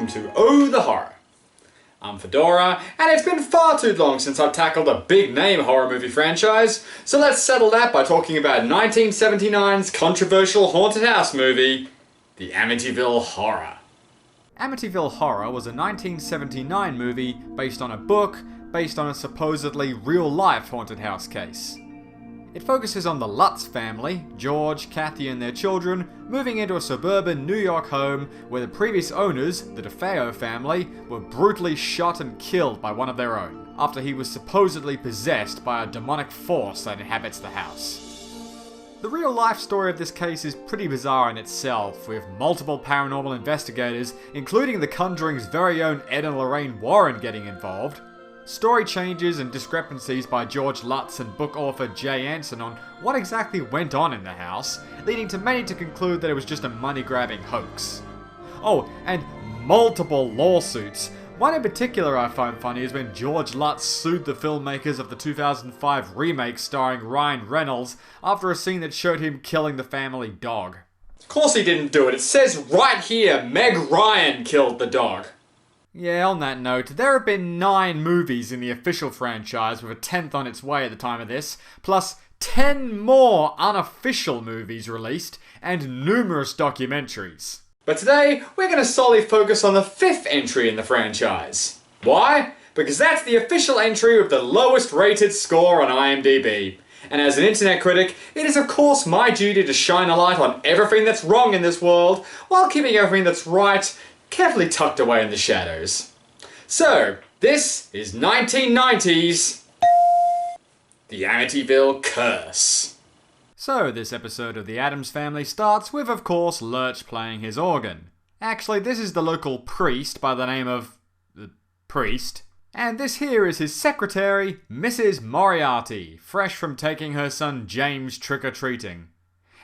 welcome to Oh the Horror. I'm Fedora, and it's been far too long since I've tackled a big-name horror movie franchise, so let's settle that by talking about 1979's controversial haunted house movie, The Amityville Horror. Amityville Horror was a 1979 movie based on a book based on a supposedly real-life haunted house case. It focuses on the Lutz family, George, Kathy and their children, moving into a suburban New York home where the previous owners, the DeFeo family, were brutally shot and killed by one of their own, after he was supposedly possessed by a demonic force that inhabits the house. The real-life story of this case is pretty bizarre in itself, with multiple paranormal investigators, including The Conjuring's very own Ed and Lorraine Warren getting involved, story changes and discrepancies by George Lutz and book author Jay Anson on what exactly went on in the house, leading to many to conclude that it was just a money-grabbing hoax. Oh, and multiple lawsuits. One in particular I find funny is when George Lutz sued the filmmakers of the 2005 remake starring Ryan Reynolds after a scene that showed him killing the family dog. Of course he didn't do it. It says right here, Meg Ryan killed the dog. Yeah, on that note, there have been 9 movies in the official franchise, with a 10th on its way at the time of this, plus 10 more unofficial movies released, and numerous documentaries. But today, we're going to solely focus on the 5th entry in the franchise. Why? Because that's the official entry with the lowest rated score on IMDb. And as an internet critic, it is of course my duty to shine a light on everything that's wrong in this world, while keeping everything that's right carefully tucked away in the shadows. So, this is 1990's The Amityville Curse. So, this episode of The Addams Family starts with, of course, Lurch playing his organ. Actually, this is the local priest by the name of... Priest. And this here is his secretary, Mrs. Moriarty, fresh from taking her son James trick-or-treating.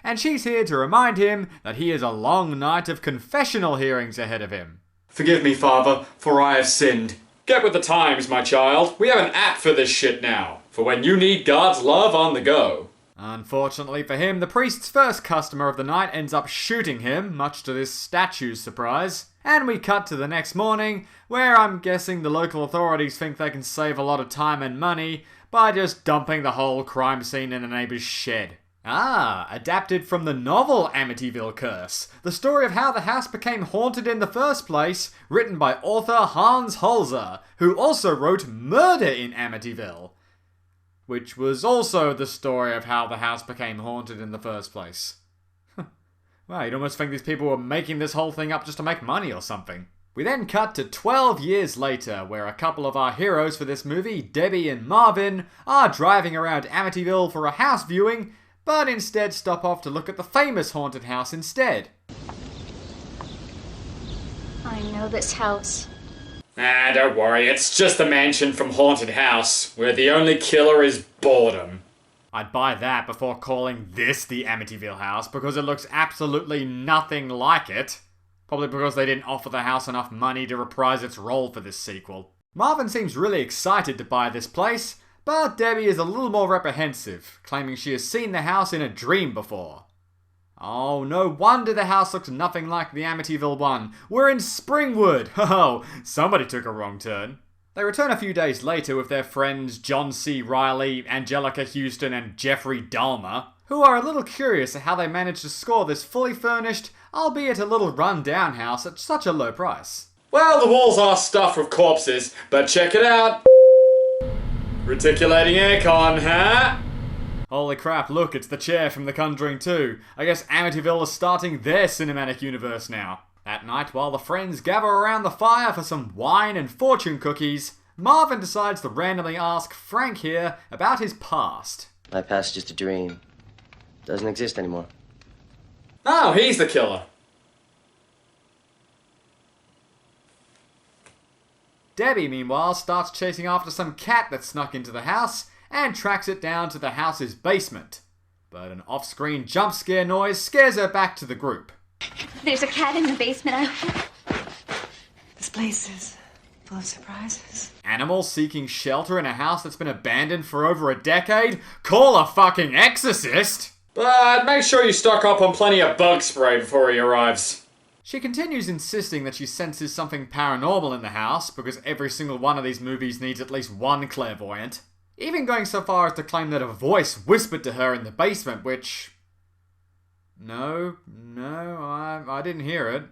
And she's here to remind him that he has a long night of confessional hearings ahead of him. Forgive me, Father, for I have sinned. Get with the times, my child. We have an app for this shit now, for when you need God's love on the go. Unfortunately for him, the priest's first customer of the night ends up shooting him, much to this statue's surprise. And we cut to the next morning, where I'm guessing the local authorities think they can save a lot of time and money by just dumping the whole crime scene in a neighbour's shed. Ah, adapted from the novel Amityville Curse, the story of how the house became haunted in the first place, written by author Hans Holzer, who also wrote Murder in Amityville, which was also the story of how the house became haunted in the first place. Wow, you'd almost think these people were making this whole thing up just to make money or something. We then cut to 12 years later, where a couple of our heroes for this movie, Debbie and Marvin, are driving around Amityville for a house viewing, but instead stop off to look at the famous haunted house instead. I know this house. Don't worry, it's just a mansion from Haunted House, where the only killer is boredom. I'd buy that before calling this the Amityville house, because it looks absolutely nothing like it. Probably because they didn't offer the house enough money to reprise its role for this sequel. Marvin seems really excited to buy this place, but Debbie is a little more reprehensive, claiming she has seen the house in a dream before. Oh, no wonder the house looks nothing like the Amityville one. We're in Springwood! Oh, somebody took a wrong turn. They return a few days later with their friends John C. Reilly, Angelica Houston, and Jeffrey Dahmer, who are a little curious at how they managed to score this fully furnished, albeit a little run-down house at such a low price. Well, the walls are stuffed with corpses, but check it out. Reticulating aircon, huh? Holy crap, look, it's the chair from The Conjuring 2. I guess Amityville is starting their cinematic universe now. That night, while the friends gather around the fire for some wine and fortune cookies, Marvin decides to randomly ask Frank here about his past. My past is just a dream. Doesn't exist anymore. Oh, he's the killer. Debbie, meanwhile, starts chasing after some cat that snuck into the house and tracks it down to the house's basement. But an off-screen jump scare noise scares her back to the group. There's a cat in the basement. This place is full of surprises. Animals seeking shelter in a house that's been abandoned for over a decade? Call a fucking exorcist! But make sure you stock up on plenty of bug spray before he arrives. She continues insisting that she senses something paranormal in the house, because every single one of these movies needs at least one clairvoyant. Even going so far as to claim that a voice whispered to her in the basement, which... No, I didn't hear it.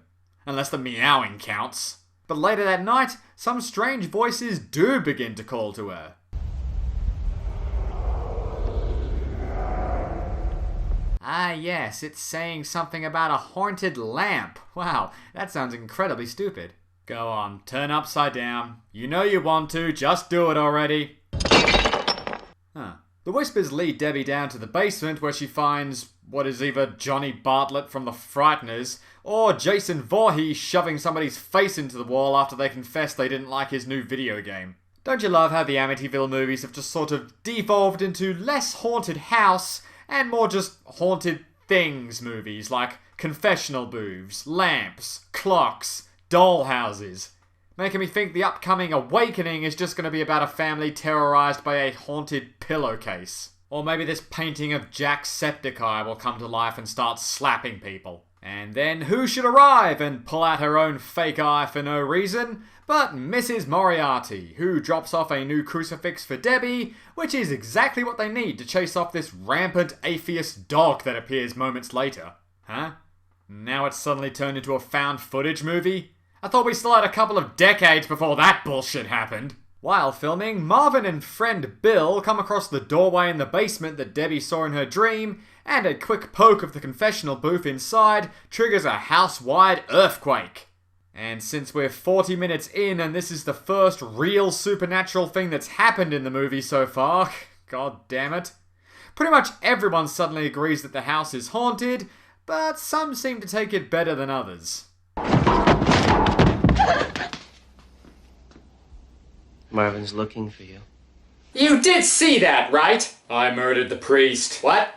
Unless the meowing counts. But later that night, some strange voices do begin to call to her. Ah yes, it's saying something about a haunted lamp. Wow, that sounds incredibly stupid. Go on, turn upside down. You know you want to, just do it already. Huh. The whispers lead Debbie down to the basement where she finds what is either Johnny Bartlett from The Frighteners or Jason Voorhees shoving somebody's face into the wall after they confess they didn't like his new video game. Don't you love how the Amityville movies have just sort of devolved into less haunted house and more just haunted things movies like confessional booths, lamps, clocks, dollhouses. Making me think the upcoming Awakening is just going to be about a family terrorized by a haunted pillowcase. Or maybe this painting of Jacksepticeye will come to life and start slapping people. And then who should arrive and pull out her own fake eye for no reason but Mrs. Moriarty, who drops off a new crucifix for Debbie, which is exactly what they need to chase off this rampant atheist dog that appears moments later. Huh? Now it's suddenly turned into a found footage movie? I thought we still had a couple of decades before that bullshit happened. While filming, Marvin and friend Bill come across the doorway in the basement that Debbie saw in her dream, and a quick poke of the confessional booth inside triggers a house-wide earthquake. And since we're 40 minutes in and this is the first real supernatural thing that's happened in the movie so far, god damn it, pretty much everyone suddenly agrees that the house is haunted, but some seem to take it better than others. Marvin's looking for you. You did see that, right? I murdered the priest. What?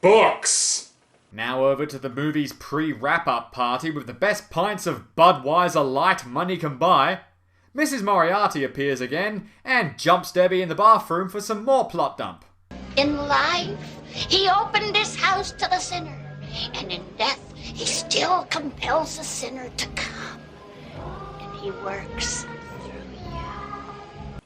Books! Now over to the movie's pre-wrap-up party with the best pints of Budweiser Light money can buy. Mrs. Moriarty appears again and jumps Debbie in the bathroom for some more plot dump. In life, he opened his house to the sinner, and in death, he still compels the sinner to come. And he works through you.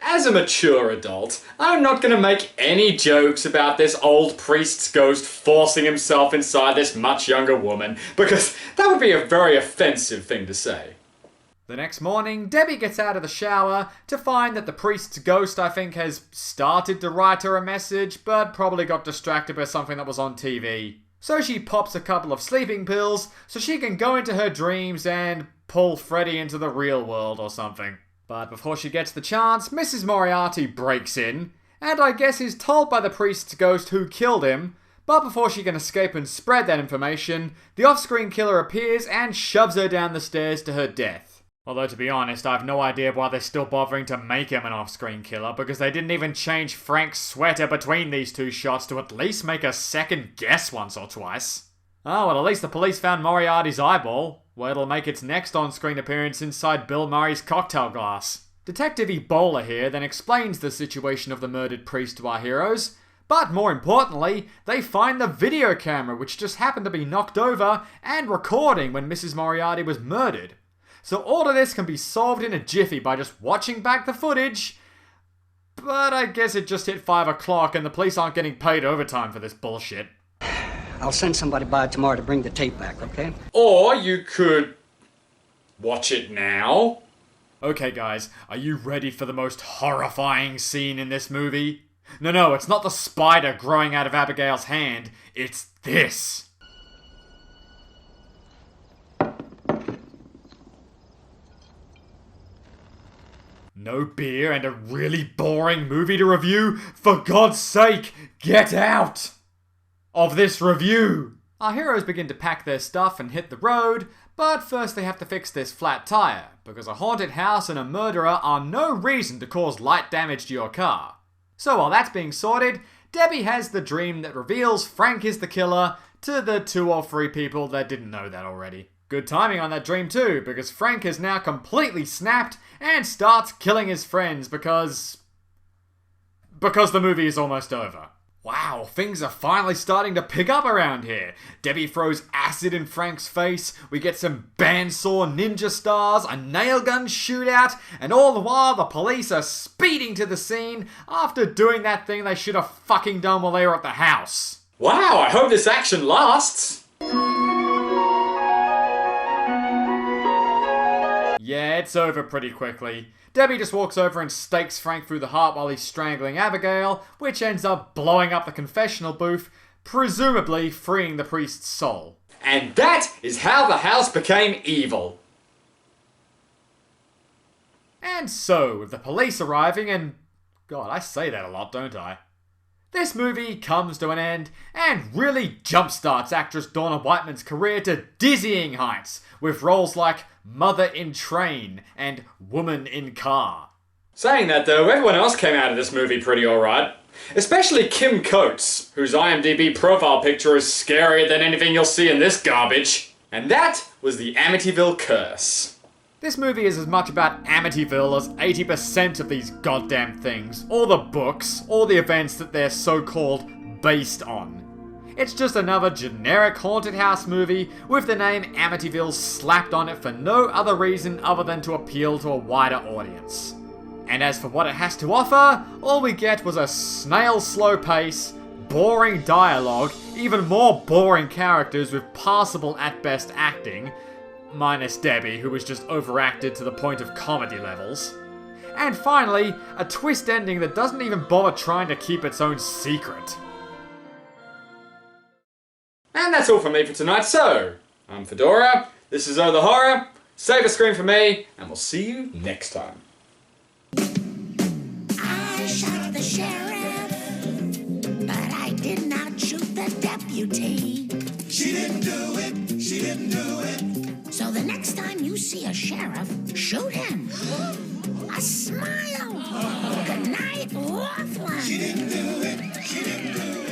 As a mature adult, I'm not going to make any jokes about this old priest's ghost forcing himself inside this much younger woman, because that would be a very offensive thing to say. The next morning, Debbie gets out of the shower to find that the priest's ghost, I think, has started to write her a message, but probably got distracted by something that was on TV. So she pops a couple of sleeping pills so she can go into her dreams and pull Freddy into the real world or something. But before she gets the chance, Mrs. Moriarty breaks in, and I guess is told by the priest's ghost who killed him, but before she can escape and spread that information, the off-screen killer appears and shoves her down the stairs to her death. Although to be honest, I have no idea why they're still bothering to make him an off-screen killer, because they didn't even change Frank's sweater between these two shots to at least make us second guess once or twice. Oh, well, at least the police found Moriarty's eyeball, where it'll make its next on-screen appearance inside Bill Murray's cocktail glass. Detective Ebola here then explains the situation of the murdered priest to our heroes, but more importantly, they find the video camera which just happened to be knocked over and recording when Mrs. Moriarty was murdered. So all of this can be solved in a jiffy by just watching back the footage, but I guess it just hit 5 o'clock and the police aren't getting paid overtime for this bullshit. I'll send somebody by tomorrow to bring the tape back, okay? Or you could watch it now. Okay guys, are you ready for the most horrifying scene in this movie? No, it's not the spider growing out of Abigail's hand, it's this. No beer and a really boring movie to review? For God's sake, get out of this review! Our heroes begin to pack their stuff and hit the road, but first they have to fix this flat tire, because a haunted house and a murderer are no reason to cause light damage to your car. So while that's being sorted, Debbie has the dream that reveals Frank is the killer to the 2 or 3 people that didn't know that already. Good timing on that dream too, because Frank has now completely snapped and starts killing his friends because the movie is almost over. Wow, things are finally starting to pick up around here. Debbie throws acid in Frank's face, we get some bandsaw ninja stars, a nail gun shootout, and all the while the police are speeding to the scene after doing that thing they should have fucking done while they were at the house. Wow, I hope this action lasts! Yeah, it's over pretty quickly. Debbie just walks over and stakes Frank through the heart while he's strangling Abigail, which ends up blowing up the confessional booth, presumably freeing the priest's soul. And that is how the house became evil. And so, with the police arriving and... God, I say that a lot, don't I? This movie comes to an end and really jumpstarts actress Dawna Wightman's career to dizzying heights, with roles like Mother in Train and Woman in Car. Saying that though, everyone else came out of this movie pretty alright. Especially Kim Coates, whose IMDb profile picture is scarier than anything you'll see in this garbage. And that was the Amityville Curse. This movie is as much about Amityville as 80% of these goddamn things, or the books, or the events that they're so-called based on. It's just another generic haunted house movie with the name Amityville slapped on it for no other reason other than to appeal to a wider audience. And as for what it has to offer, all we get was a snail-slow pace, boring dialogue, even more boring characters with passable at best acting, minus Debbie, who was just overacted to the point of comedy levels. And finally, a twist ending that doesn't even bother trying to keep its own secret. And that's all from me for tonight, so I'm Fedora, this is Oh the Horror, save a screen for me, and we'll see you next time. I shot the sheriff, but I did not shoot the deputy. She didn't do it, she didn't do it. So the next time you see a sheriff, shoot him. A smile. Good night, Wolfman. She didn't do it, she didn't do it.